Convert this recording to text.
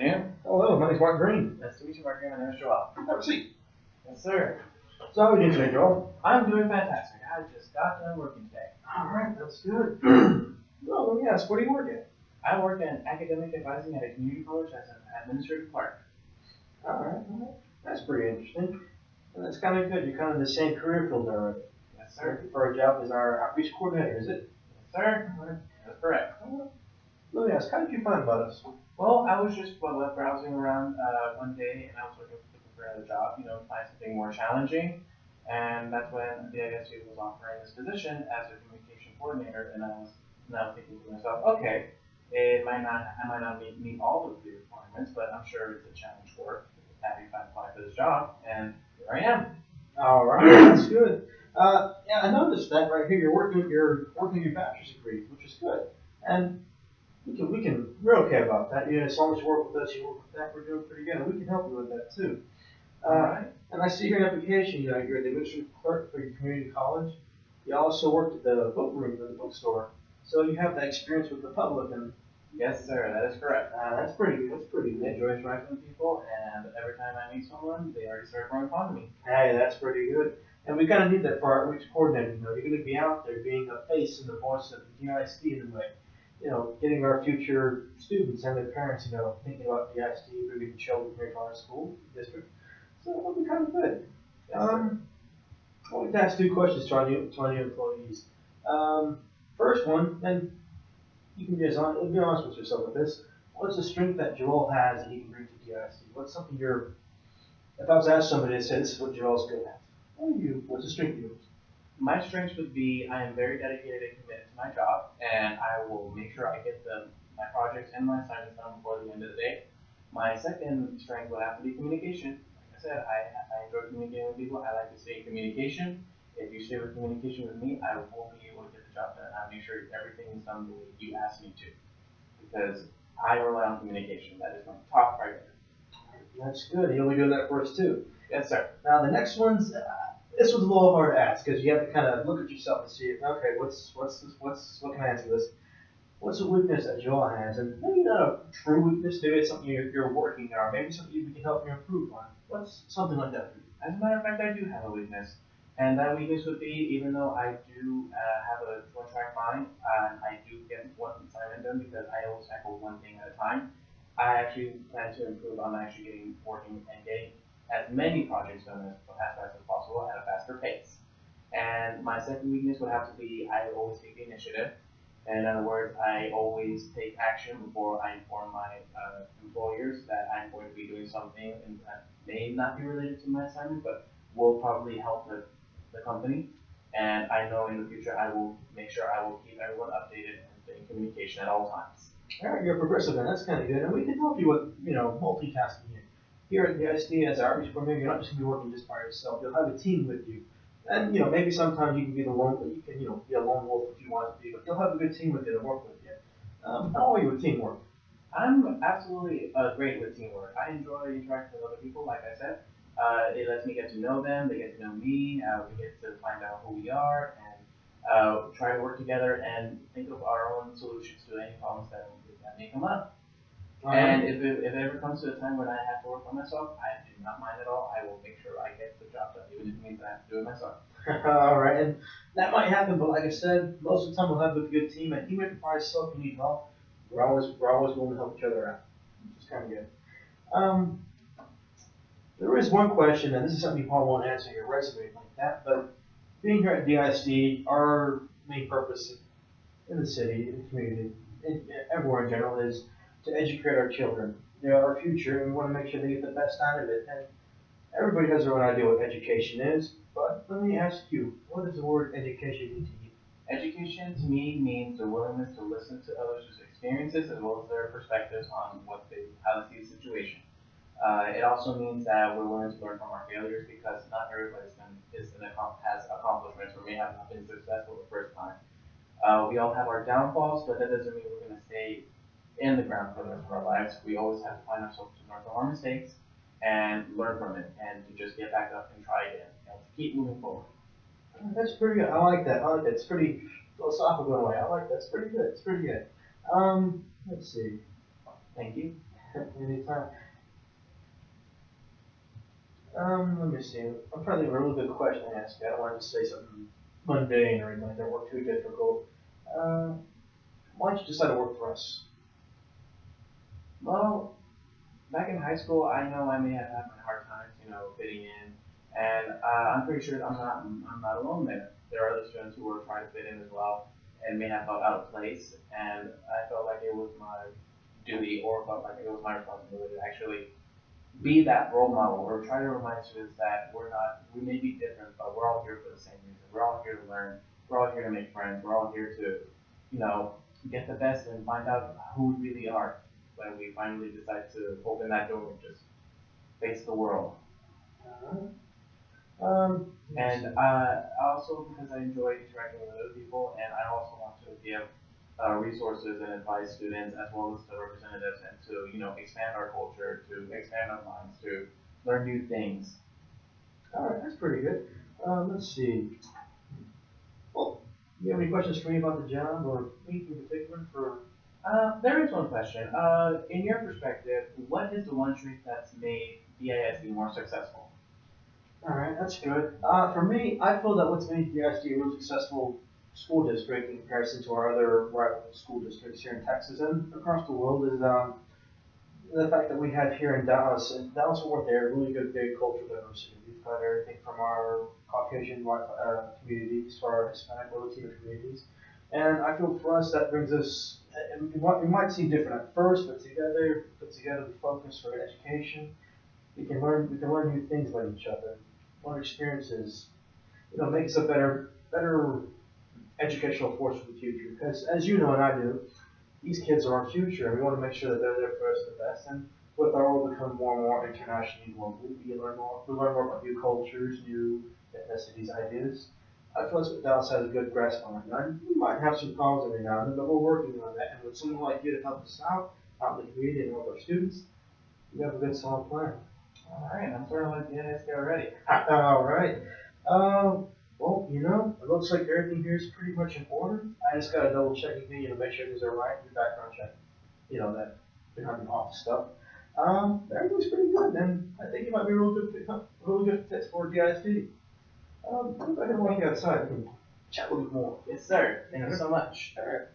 afternoon. Hello, my name's Mark Green. Nice to meet you, Mark. My name is Joel. Have a seat. Yes, sir. So how are you doing today, Joel? I'm doing fantastic. I just got done working today. Alright, that's good. Well, let me ask, what do you work at? I work in academic advising at a community college as an administrative clerk. Alright, that's pretty interesting. And that's kind of good. You're kind of in the same career field already. Yes, sir. Looking for a job as our outreach coordinator, is it? Yes, sir. That's correct. Let me ask, how did you find about us? Well, I was just web browsing around one day, and I was looking for another job, find something more challenging. And that's when the ISU was offering this position as a communication coordinator, and I was now thinking to myself, okay, I might not meet all of the requirements, but I'm sure it's a challenge work if I apply for this job, and here I am. Alright, that's good. Yeah, I noticed that right here. You're working your bachelor's degree, which is good. And we're okay about that. You know, as long as you work with us, you work with that, we're doing pretty good. And we can help you with that too. Alright. And I see here in application, you're the administrative clerk for your community college. You also worked at the book room at the bookstore. So you have that experience with the public, and Yes, sir, that is correct. that's pretty good. That's pretty I good. enjoy interacting with people, and every time I meet someone, they already start growing fond of me. Hey, that's pretty good. And we kind of need that for our outreach coordinator. You're going to be out there being a face and the voice of the DISD in a way. Getting our future students and their parents, thinking about DISD, moving children here to our school district. So that'll be kind of good. Yes, sir. I want to ask two questions to our new employees. First one, and you can be honest with yourself with this. What's the strength that Joel has that he can bring to DISD? What's something if I was to ask somebody to say this is what Joel's good at, what's the strength of yours? My strengths would be I am very dedicated and committed to my job, and I will make sure I get my projects and my assignments done before the end of the day. My second strength would have to be communication. Like I said, I enjoy communicating with people. I like to stay in communication. If you stay with communication with me, I will be able to get the job done. I'll make sure everything is done the way you asked me to, because I rely on communication. That is my top priority. That's good. You'll be doing that for us too. Yes, sir. Now the next one's this was a little hard to ask because you have to kind of look at yourself and see, okay, what can I answer this? What's a weakness that Joel has, and maybe not a true weakness, maybe it's something you're working on, maybe something we can help you improve on. What's something like that for you? As a matter of fact, I do have a weakness. And that weakness would be, even though I do have a one-track mind, I do get one assignment done because I always tackle one thing at a time. I actually plan to improve on actually working and getting as many projects done as fast as possible at a faster pace. And my second weakness would have to be I always take the initiative. In other words, I always take action before I inform my employers that I'm going to be doing something and that may not be related to my assignment, but will probably help the company. And I know in the future I will make sure I will keep everyone updated and stay in communication at all times. All right, you're progressive, and that's kind of good. And we can help you with multitasking here. Here at the ISD as our outreach coordinator, you're not just going to be working just by yourself. You'll have a team with you. And maybe sometimes you can be the lone, you can be a lone wolf if you want to be, but you'll have a good team with you to work with you. How are you with teamwork? I'm absolutely great with teamwork. I enjoy interacting with other people, like I said. It lets me get to know them, they get to know me, we get to find out who we are, and try to work together and think of our own solutions to any problems that may come up. And if it ever comes to a time when I have to work by myself, I do not mind at all. I will make sure I get the job done, even if it means I have to do it myself. All right, and that might happen, but like I said, most of the time we'll have a good team, and even if you're by yourself, you need help. We're always willing to help each other out. It's kind of good. There is one question, and this is something you probably won't answer in your resume like that, but being here at DISD, our main purpose in the city, in the community, everywhere in general, is to educate our children. They're our future, and we want to make sure they get the best out of it. And everybody has their own idea what education is, but let me ask you, what does the word education mean to you? Education to me means the willingness to listen to others' experiences as well as their perspectives on how they see the situation. It also means that we're willing to learn from our failures because not everybody has accomplishments or may have not been successful the first time. We all have our downfalls, but that doesn't mean we're going to stay in the ground for the rest of our lives. We always have to find ourselves to learn from our mistakes and learn from it and to just get back up and try again and to keep moving forward. That's pretty good. I like that. It's pretty philosophical in a way. I like that. It's pretty good. It's pretty good. Let's see. Thank you. Anytime. Let me see. I'm trying to think of a really good question to ask you. I don't want to just say something mundane or anything like that, or too difficult. Uh, why don't you decide to work for us? Well, back in high school, I know I may have had my hard times, fitting in, and I'm pretty sure I'm not alone there. There are other students who were trying to fit in as well, and may have felt out of place, and I felt like it was my duty, or felt like it was my responsibility to actually be that role model, or try to remind students that we may be different, but we're all here for the same reason. We're all here to learn. We're all here to make friends. We're all here to, you know, get the best and find out who we really are when we finally decide to open that door and just face the world. Uh, Um, And also because I enjoy interacting with other people, and I also want to give resources and advise students as well as the representatives, and to expand our culture, to expand our minds, to learn new things. all right, that's pretty good. Let's see. Well, you have any questions for me about the job or anything in particular for? There is one question. In your perspective, what is the one trait that's made DISD more successful? All right, that's good. For me, I feel that what's made the ISD a really successful school district in comparison to our other rival school districts here in Texas and across the world is the fact that we have here in Dallas. In Dallas, Fort Worth, there really good big cultural diversity. We've got everything from our Caucasian communities to our Hispanic or Latino communities. And I feel for us that brings us, it might seem different at first, but together, put together the focus for education, we can learn new things about each other, learn experiences, make us a better educational force for the future. Because as you know and I do, these kids are our future, and we want to make sure that they're there for us the best. And with our world becoming more and more internationally global, we learn more about new cultures, new ethnicities, ideas. I feel that's what Dallas has a good grasp on right now. And we might have some problems every now and then, but we're working on that. And with someone like you to help us out in the community and with our students, we have a good solid plan. All right, I'm starting to like the NSK already. All right. Well, it looks like everything here is pretty much in order. I just got to double check again, make sure things are right, your background check, that you're not off stuff. Everything's pretty good, and I think you might be a really good fit for DISD. I'm going to walk you outside and chat a little bit more. Yes, sir. Thank you so much. All right.